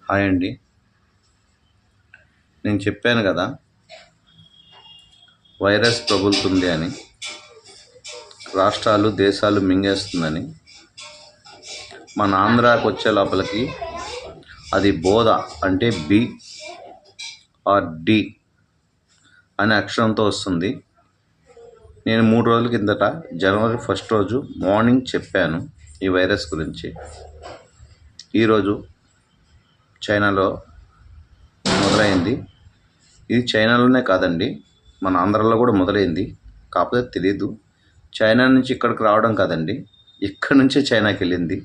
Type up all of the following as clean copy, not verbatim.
Hi అండి. నేను చెప్పాను కదా వైరస్ ప్రబలుతుంది అని, రాష్ట్రాలు దేశాలు మింగేస్తుందని. మన ఆంధ్రాకి వచ్చే లోపలికి అది బోధ అంటే బి ఆర్ డి అనే అక్షరంతో వస్తుంది. నేను 3 రోజుల కిందట జనవరి 1 రోజు మార్నింగ్ చెప్పాను ఈ వైరస్ గురించి. ఈరోజు చైనాలో మొదలైంది. ఇది చైనాలోనే కాదండి, మన ఆంధ్రాలో కూడా మొదలైంది. కాకపోతే తెలీదు. చైనా నుంచి ఇక్కడికి రావడం కాదండి, ఇక్కడి నుంచే చైనాకి వెళ్ళింది.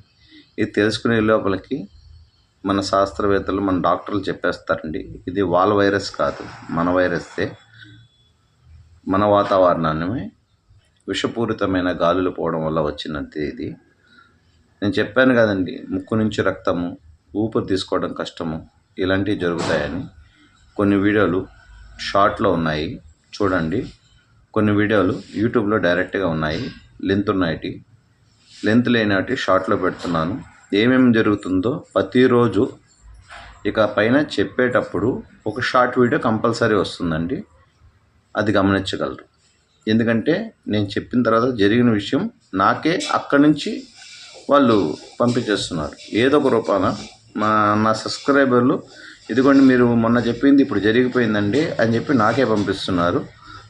ఇది తెలుసుకునే లోపలికి మన శాస్త్రవేత్తలు, మన డాక్టర్లు చెప్పేస్తారండి, ఇది వాళ్ళ వైరస్ కాదు, మన వైరస్సే. మన వాతావరణాన్ని విషపూరితమైన గాలులు పోవడం వల్ల వచ్చినది ఇది. నేను చెప్పాను కదండి, ముక్కు నుంచి రక్తము, ఊపిరి తీసుకోవడం కష్టము, ఇలాంటివి జరుగుతాయని. కొన్ని వీడియోలు షార్ట్లో ఉన్నాయి, చూడండి. కొన్ని వీడియోలు యూట్యూబ్లో డైరెక్ట్గా ఉన్నాయి, లెంత్ ఉన్నాయి. లెంత్ లేనటి షార్ట్లో పెడుతున్నాను. ఏమేమి జరుగుతుందో ప్రతిరోజు ఇక పైన చెప్పేటప్పుడు ఒక షార్ట్ వీడియో కంపల్సరీ వస్తుందండి, అది గమనించగలరు. ఎందుకంటే నేను చెప్పిన తర్వాత జరిగిన విషయం నాకే అక్కడి నుంచి వాళ్ళు పంపించేస్తున్నారు ఏదో ఒక రూపాన. నా సబ్స్క్రైబర్లు ఇదిగోండి మీరు మొన్న చెప్పింది ఇప్పుడు జరిగిపోయిందండి అని చెప్పి నాకే పంపిస్తున్నారు.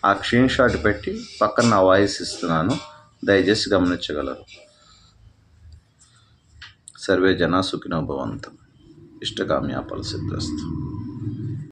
ఆ స్క్రీన్ షాట్ పెట్టి పక్కన నా వాయిస్ ఇస్తున్నాను, దయచేసి గమనించగలరు. సర్వే జనా సుఖినో భవంతు. ఇష్టకామ్యా ఫలసిద్ధిరస్తు.